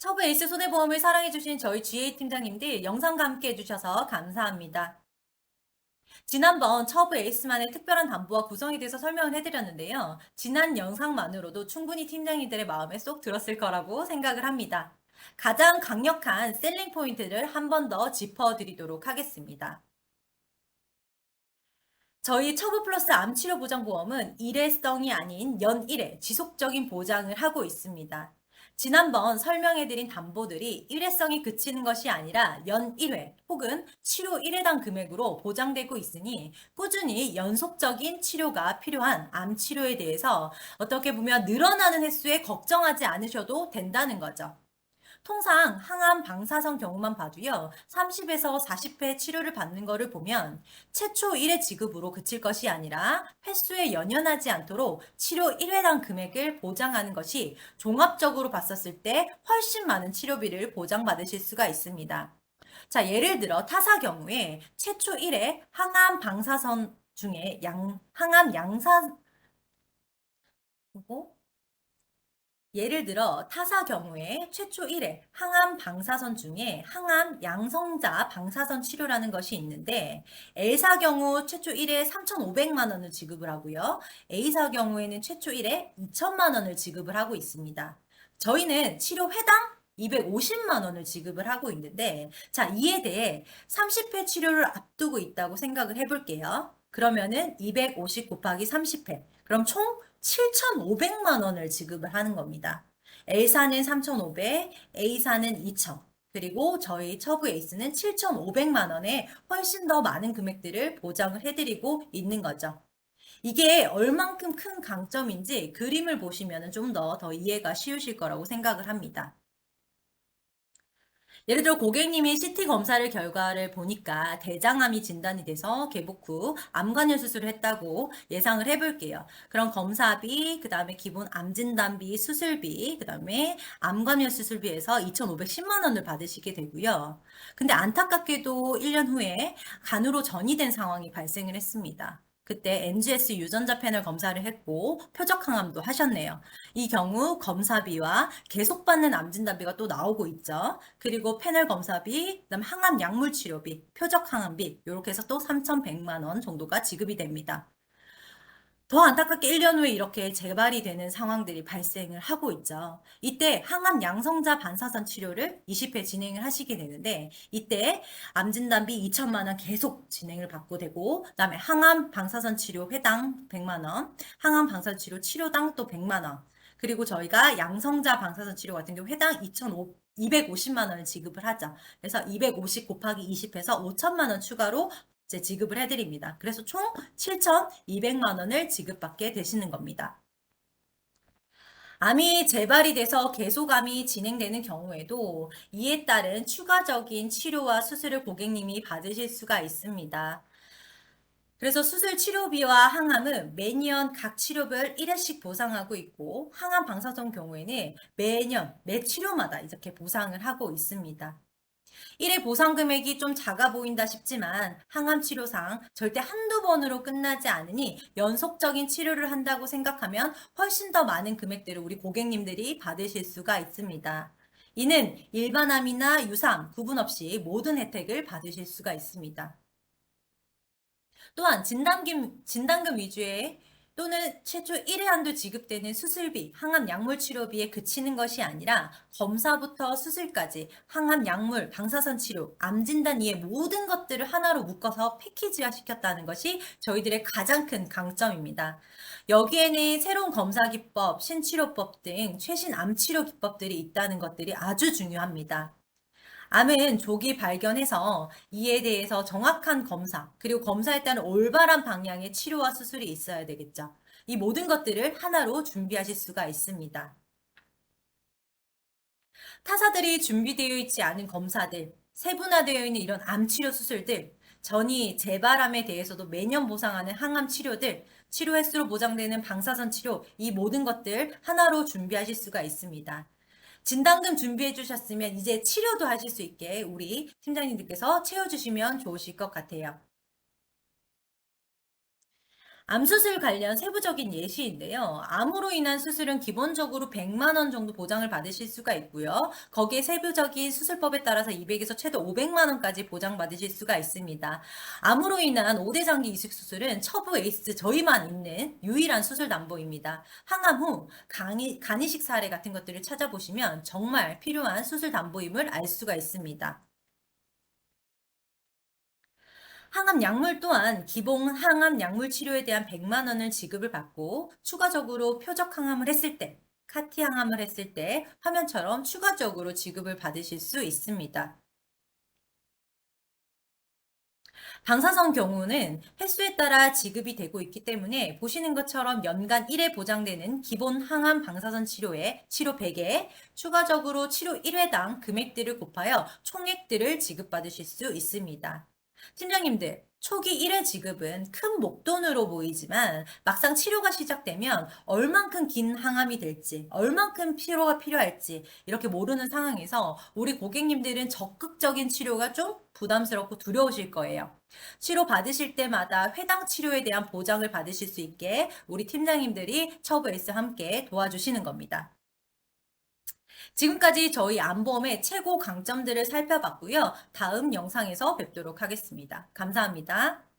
처브 에이스 손해보험을 사랑해주신 저희 GA 팀장님들 영상과 함께 해주셔서 감사합니다. 지난번 처브 에이스만의 특별한 담보와 구성에 대해서 설명을 해드렸는데요. 지난 영상만으로도 충분히 팀장님들의 마음에 쏙 들었을 거라고 생각을 합니다. 가장 강력한 셀링 포인트를 한 번 더 짚어드리도록 하겠습니다. 저희 처브 플러스 암치료 보장보험은 일회성이 아닌 연 1회 지속적인 보장을 하고 있습니다. 지난번 설명해드린 담보들이 일회성이 그치는 것이 아니라 연 1회 혹은 치료 1회당 금액으로 보장되고 있으니 꾸준히 연속적인 치료가 필요한 암 치료에 대해서 어떻게 보면 늘어나는 횟수에 걱정하지 않으셔도 된다는 거죠. 통상 항암 방사선 경우만 봐도요, 30에서 40회 치료를 받는 것을 보면 최초 1회 지급으로 그칠 것이 아니라 횟수에 연연하지 않도록 치료 1회당 금액을 보장하는 것이 종합적으로 봤었을 때 훨씬 많은 치료비를 보장받으실 수가 있습니다. 자, 예를 들어 타사 경우에 최초 1회 항암 방사선 중에 항암 양산, 예를 들어 타사 경우에 최초 1회 항암 방사선 중에 항암 양성자 방사선 치료라는 것이 있는데 L사 경우 최초 1회 3,500만 원을 지급을 하고요. A사 경우에는 최초 1회 2천만 원을 지급을 하고 있습니다. 저희는 치료 회당 250만 원을 지급을 하고 있는데 자, 이에 대해 30회 치료를 앞두고 있다고 생각을 해볼게요. 그러면은 250 곱하기 30회. 그럼 총 7,500만 원을 지급을 하는 겁니다. L사는 3,500, A사는 2,000. 그리고 저희 처브 에이스는 7,500만 원에 훨씬 더 많은 금액들을 보장을 해드리고 있는 거죠. 이게 얼만큼 큰 강점인지 그림을 보시면 좀 더 이해가 쉬우실 거라고 생각을 합니다. 예를 들어 고객님이 CT 검사를 결과를 보니까 대장암이 진단이 돼서 개복 후 암관여 수술을 했다고 예상을 해볼게요. 그럼 검사비, 그 다음에 기본 암진단비, 수술비, 그 다음에 암관여 수술비에서 2,510만 원을 받으시게 되고요. 근데 안타깝게도 1년 후에 간으로 전이된 상황이 발생을 했습니다. 그때 NGS 유전자 패널 검사를 했고 표적 항암도 하셨네요. 이 경우 검사비와 계속받는 암진단비가 또 나오고 있죠. 그리고 패널 검사비, 그다음 항암 약물 치료비, 표적 항암비 이렇게 해서 또 3,100만 원 정도가 지급이 됩니다. 더 안타깝게 1년 후에 이렇게 재발이 되는 상황들이 발생을 하고 있죠. 이때 항암 양성자 반사선 치료를 20회 진행을 하시게 되는데 이때 암진단비 2천만 원 계속 진행을 받고 되고 그다음에 항암 방사선 치료 회당 100만 원, 항암 방사선 치료 치료당 또 100만 원. 그리고 저희가 양성자 방사선 치료 같은 경우 회당 250만 원을 지급을 하죠. 그래서 250 곱하기 20해서 5천만 원 추가로 이제 지급을 해드립니다. 그래서 총 7,200만 원을 지급받게 되시는 겁니다. 암이 재발이 돼서 계속암이 진행되는 경우에도 이에 따른 추가적인 치료와 수술을 고객님이 받으실 수가 있습니다. 그래서 수술 치료비와 항암은 매년 각 치료별 1회씩 보상하고 있고 항암 방사선 경우에는 매년 매 치료마다 이렇게 보상을 하고 있습니다. 1회 보상 금액이 좀 작아 보인다 싶지만 항암 치료상 절대 한두 번으로 끝나지 않으니 연속적인 치료를 한다고 생각하면 훨씬 더 많은 금액들을 우리 고객님들이 받으실 수가 있습니다. 이는 일반암이나 유사암 구분 없이 모든 혜택을 받으실 수가 있습니다. 또한 진단금 위주의 또는 최초 1회 한도 지급되는 수술비, 항암 약물 치료비에 그치는 것이 아니라 검사부터 수술까지 항암 약물, 방사선 치료, 암 진단 이의 모든 것들을 하나로 묶어서 패키지화 시켰다는 것이 저희들의 가장 큰 강점입니다. 여기에는 새로운 검사 기법, 신치료법 등 최신 암 치료 기법들이 있다는 것들이 아주 중요합니다. 암은 조기 발견해서 이에 대해서 정확한 검사, 그리고 검사에 따른 올바른 방향의 치료와 수술이 있어야 되겠죠. 이 모든 것들을 하나로 준비하실 수가 있습니다. 타사들이 준비되어 있지 않은 검사들, 세분화되어 있는 이런 암 치료 수술들, 전이 재발암에 대해서도 매년 보상하는 항암 치료들, 치료 횟수로 보장되는 방사선 치료, 이 모든 것들 하나로 준비하실 수가 있습니다. 진단금 준비해 주셨으면 이제 치료도 하실 수 있게 우리 팀장님들께서 채워주시면 좋으실 것 같아요. 암수술 관련 세부적인 예시인데요. 암으로 인한 수술은 기본적으로 100만 원 정도 보장을 받으실 수가 있고요. 거기에 세부적인 수술법에 따라서 200에서 최대 500만 원까지 보장받으실 수가 있습니다. 암으로 인한 5대 장기 이식 수술은 처부 에이스 저희만 있는 유일한 수술 담보입니다. 항암 후 간이식 사례 같은 것들을 찾아보시면 정말 필요한 수술 담보임을 알 수가 있습니다. 항암 약물 또한 기본 항암 약물 치료에 대한 100만 원을 지급을 받고 추가적으로 표적 항암을 했을 때, 카티 항암을 했을 때 화면처럼 추가적으로 지급을 받으실 수 있습니다. 방사선 경우는 횟수에 따라 지급이 되고 있기 때문에 보시는 것처럼 연간 1회 보장되는 기본 항암 방사선 치료에 치료 100에 추가적으로 치료 1회당 금액들을 곱하여 총액들을 지급받으실 수 있습니다. 팀장님들, 초기 1회 지급은 큰 목돈으로 보이지만 막상 치료가 시작되면 얼만큼 긴 항암이 될지, 얼만큼 치료가 필요할지 이렇게 모르는 상황에서 우리 고객님들은 적극적인 치료가 좀 부담스럽고 두려우실 거예요. 치료 받으실 때마다 회당 치료에 대한 보장을 받으실 수 있게 우리 팀장님들이 처브에서 함께 도와주시는 겁니다. 지금까지 저희 안보험의 최고 강점들을 살펴봤고요. 다음 영상에서 뵙도록 하겠습니다. 감사합니다.